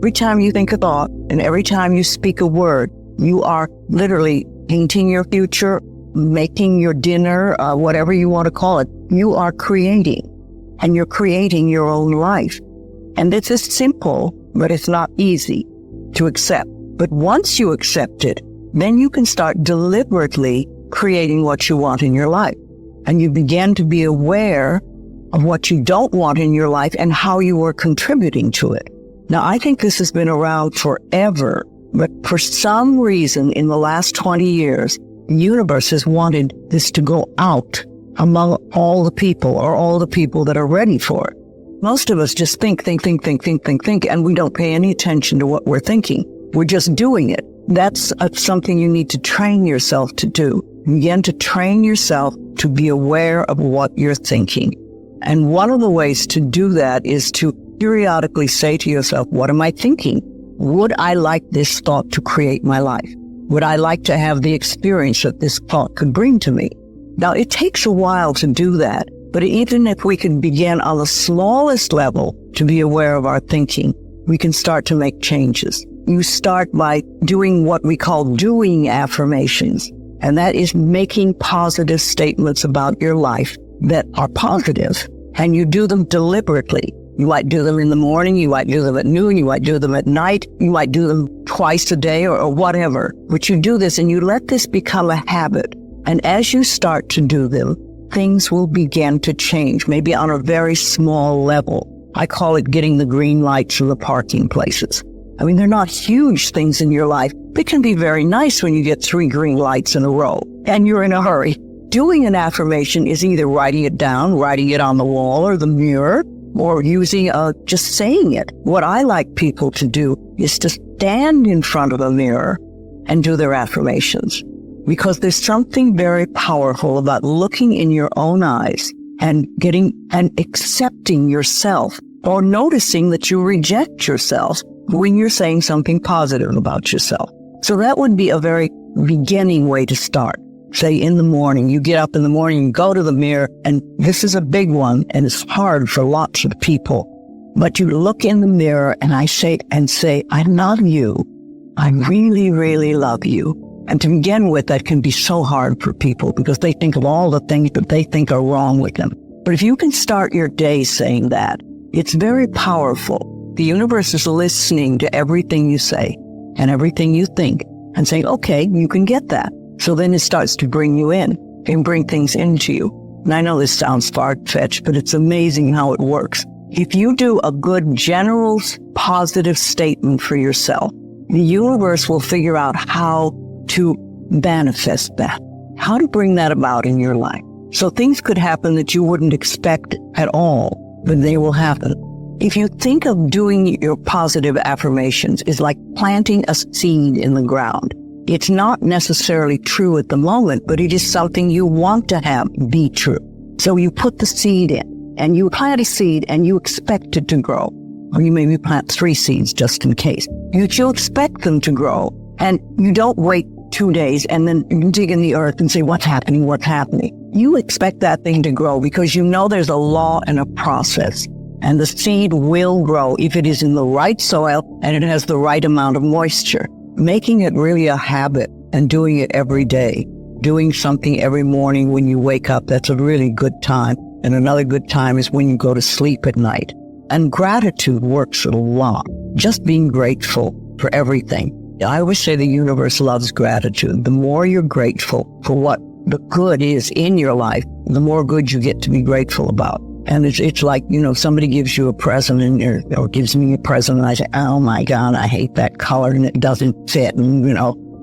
Every time you think a thought and every time you speak a word, you are literally painting your future, making your dinner, whatever you want to call it. You are creating, and you're creating your own life. And this is simple, but it's not easy to accept. But once you accept it, then you can start deliberately creating what you want in your life. And you begin to be aware of what you don't want in your life and how you are contributing to it. Now, I think this has been around forever, but for some reason in the last 20 years, the universe has wanted this to go out among all the people, or all the people that are ready for it. Most of us just think, and we don't pay any attention to what we're thinking. We're just doing it. That's something you need to train yourself to do. Begin to train yourself to be aware of what you're thinking. And one of the ways to do that is to periodically say to yourself, what am I thinking? Would I like this thought to create my life? Would I like to have the experience that this thought could bring to me? Now, it takes a while to do that, but even if we can begin on the smallest level to be aware of our thinking, we can start to make changes. You start by doing what we call doing affirmations, and that is making positive statements about your life that are positive, and you do them deliberately. You might do them in the morning, you might do them at noon, you might do them at night, you might do them twice a day or whatever. But you do this and you let this become a habit. And as you start to do them, things will begin to change, maybe on a very small level. I call it getting the green lights in the parking places. I mean, they're not huge things in your life. It can be very nice when you get 3 green lights in a row and you're in a hurry. Doing an affirmation is either writing it down, writing it on the wall or the mirror, or using just saying it. What I like people to do is to stand in front of a mirror and do their affirmations, because there's something very powerful about looking in your own eyes and accepting yourself, or noticing that you reject yourself when you're saying something positive about yourself. So that would be a very beginning way to start. Say in the morning, you get up in the morning, you go to the mirror, and this is a big one, and it's hard for lots of people. But you look in the mirror and say, I love you. I really, really love you. And to begin with, that can be so hard for people because they think of all the things that they think are wrong with them. But if you can start your day saying that, it's very powerful. The universe is listening to everything you say and everything you think and saying, okay, you can get that. So then it starts to bring you in and bring things into you. And I know this sounds far-fetched, but it's amazing how it works. If you do a good general positive statement for yourself, the universe will figure out how to manifest that, how to bring that about in your life. So things could happen that you wouldn't expect at all, but they will happen. If you think of doing your positive affirmations is like planting a seed in the ground. It's not necessarily true at the moment, but it is something you want to have be true. So you put the seed in, and you plant a seed, and you expect it to grow. Or you maybe plant 3 seeds just in case. You expect them to grow, and you don't wait 2 days and then you dig in the earth and say, what's happening? You expect that thing to grow because you know there's a law and a process. And the seed will grow if it is in the right soil and it has the right amount of moisture. Making it really a habit and doing it every day, doing something every morning when you wake up, that's a really good time. And another good time is when you go to sleep at night. And gratitude works a lot. Just being grateful for everything. I always say the universe loves gratitude. The more you're grateful for what the good is in your life, the more good you get to be grateful about. And it's like, somebody gives you a present or gives me a present and I say, oh my God, I hate that color and it doesn't fit. And,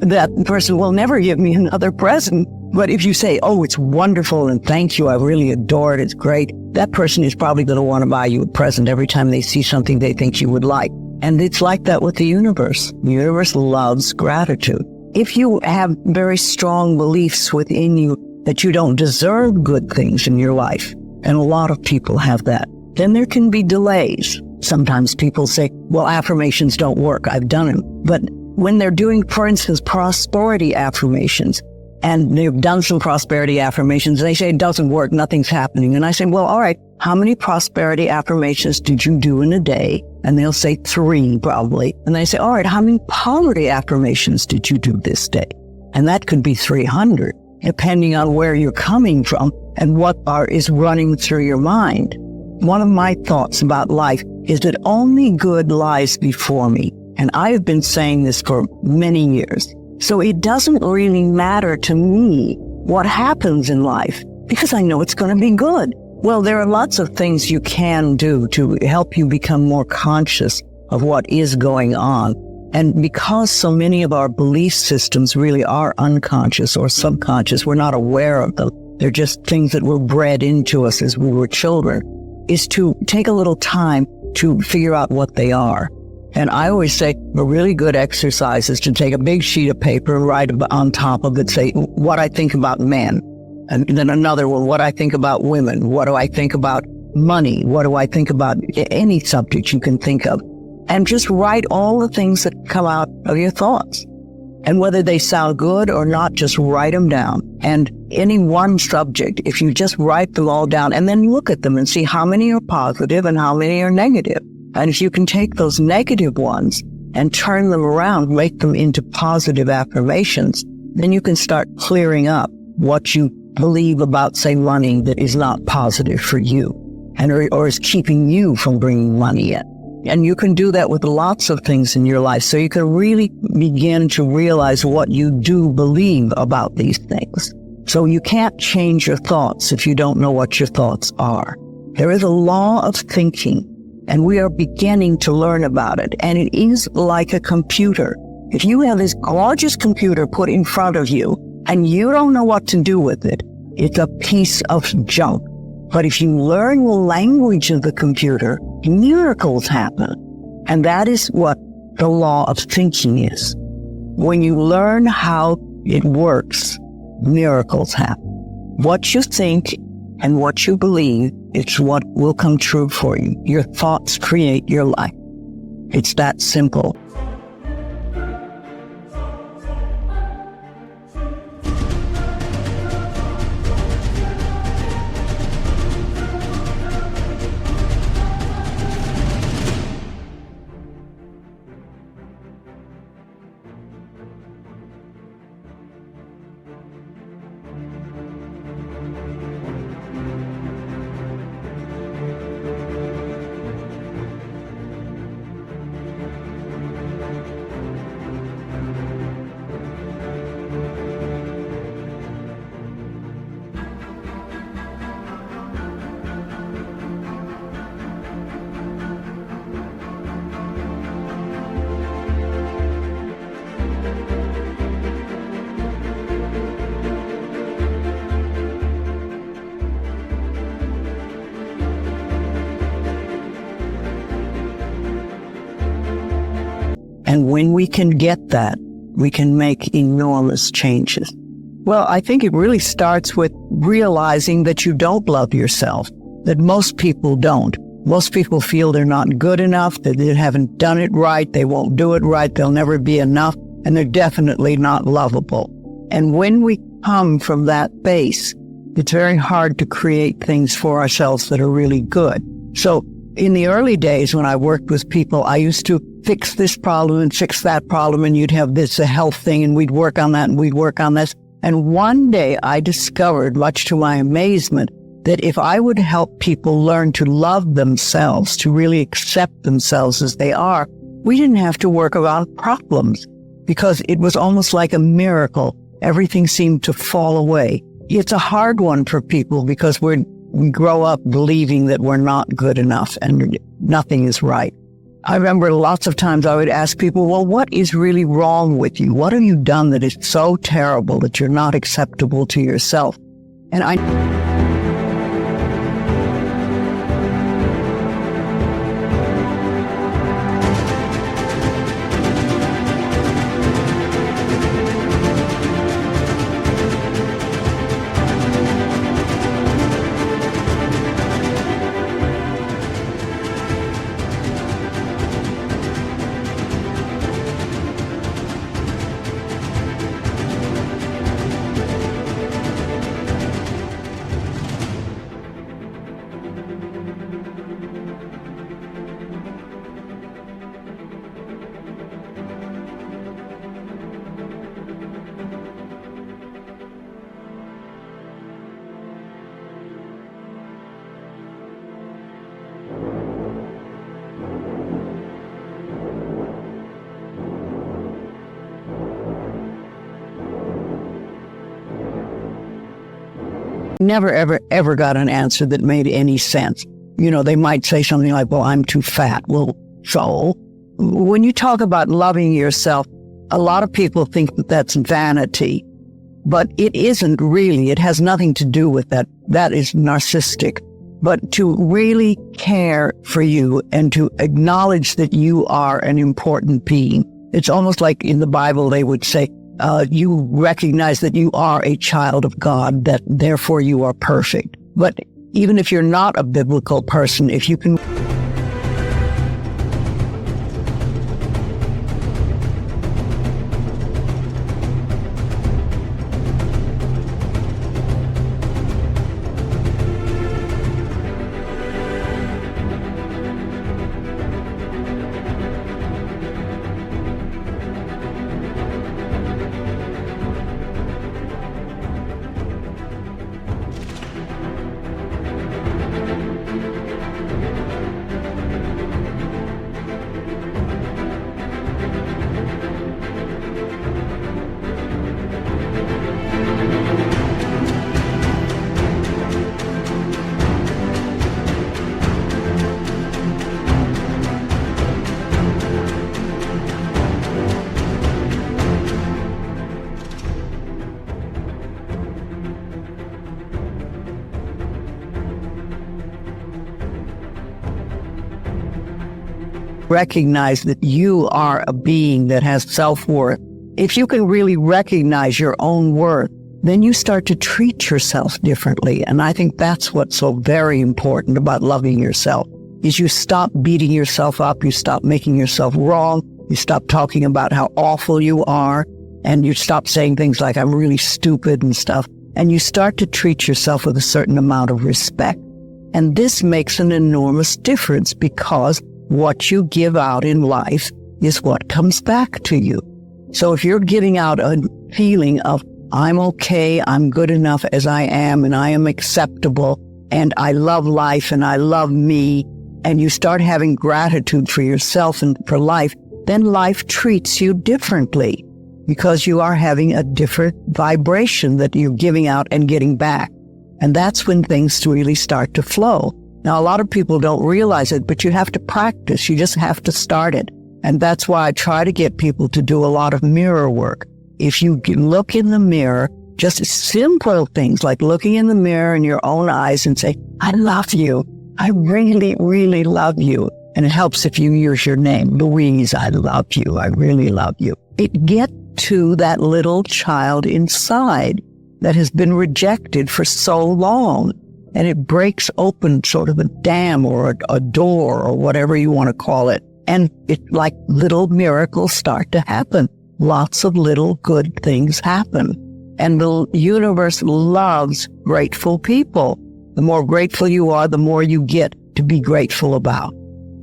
that person will never give me another present. But if you say, oh, it's wonderful and thank you, I really adore it, it's great, that person is probably going to want to buy you a present every time they see something they think you would like. And it's like that with the universe. The universe loves gratitude. If you have very strong beliefs within you that you don't deserve good things in your life, and a lot of people have that, then there can be delays. Sometimes people say, well, affirmations don't work. I've done them. But when they're doing, for instance, prosperity affirmations, and they've done some prosperity affirmations, they say it doesn't work, nothing's happening. And I say, well, all right, how many prosperity affirmations did you do in a day? And they'll say 3 probably. And they say, all right, how many poverty affirmations did you do this day? And that could be 300, depending on where you're coming from and what is running through your mind. One of my thoughts about life is that only good lies before me. And I have been saying this for many years. So it doesn't really matter to me what happens in life because I know it's going to be good. Well, there are lots of things you can do to help you become more conscious of what is going on. And because so many of our belief systems really are unconscious or subconscious, we're not aware of them. They're just things that were bred into us as we were children, is to take a little time to figure out what they are. And I always say a really good exercise is to take a big sheet of paper and write on top of it, say, what I think about men. And then another one, what I think about women. What do I think about money? What do I think about any subject you can think of? And just write all the things that come out of your thoughts. And whether they sound good or not, just write them down. And any one subject, if you just write them all down and then look at them and see how many are positive and how many are negative. And if you can take those negative ones and turn them around, make them into positive affirmations, then you can start clearing up what you believe about, say, money that is not positive for you and or is keeping you from bringing money in. And you can do that with lots of things in your life. So you can really begin to realize what you do believe about these things. So you can't change your thoughts if you don't know what your thoughts are. There is a law of thinking, and we are beginning to learn about it. And it is like a computer. If you have this gorgeous computer put in front of you and you don't know what to do with it, it's a piece of junk. But if you learn the language of the computer, miracles happen. And that is what the law of thinking is. When you learn how it works, miracles happen. What you think and what you believe is what will come true for you. Your thoughts create your life. It's that simple. And when we can get that, we can make enormous changes. Well, I think it really starts with realizing that you don't love yourself, that most people don't. Most people feel they're not good enough, that they haven't done it right, they won't do it right, they'll never be enough, and they're definitely not lovable. And when we come from that base, it's very hard to create things for ourselves that are really good. So in the early days when I worked with people, I used to fix this problem and fix that problem, and you'd have this, a health thing, and we'd work on that and we'd work on this. And one day I discovered, much to my amazement, that if I would help people learn to love themselves, to really accept themselves as they are, we didn't have to work around problems because it was almost like a miracle. Everything seemed to fall away. It's a hard one for people because we grow up believing that we're not good enough and nothing is right. I remember lots of times I would ask people, well, what is really wrong with you? What have you done that is so terrible that you're not acceptable to yourself? And Never, ever, ever got an answer that made any sense. You know, they might say something like, well, I'm too fat. Well, so when you talk about loving yourself, a lot of people think that that's vanity, but it isn't really. It has nothing to do with that. That is narcissistic. But to really care for you and to acknowledge that you are an important being. It's almost like in the Bible, they would say, you recognize that you are a child of God, that therefore you are perfect. But even if you're not a biblical person, if you can recognize that you are a being that has self-worth. If you can really recognize your own worth, then you start to treat yourself differently. And I think that's what's so very important about loving yourself, is you stop beating yourself up, you stop making yourself wrong, you stop talking about how awful you are, and you stop saying things like, I'm really stupid and stuff, and you start to treat yourself with a certain amount of respect. And this makes an enormous difference, because what you give out in life is what comes back to you. So if you're giving out a feeling of, I'm okay, I'm good enough as I am, and I am acceptable, and I love life, and I love me, and you start having gratitude for yourself and for life, then life treats you differently, because you are having a different vibration that you're giving out and getting back. And that's when things really start to flow. Now, a lot of people don't realize it, but you have to practice. You just have to start it. And that's why I try to get people to do a lot of mirror work. If you look in the mirror, just simple things like looking in the mirror in your own eyes and say, I love you. I really, really love you. And it helps if you use your name, Louise, I love you. I really love you. It gets to that little child inside that has been rejected for so long. And it breaks open sort of a dam or a door or whatever you want to call it. And it, like, little miracles start to happen. Lots of little good things happen. And the universe loves grateful people. The more grateful you are, the more you get to be grateful about.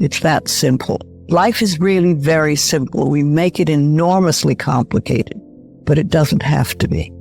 It's that simple. Life is really very simple. We make it enormously complicated, but it doesn't have to be.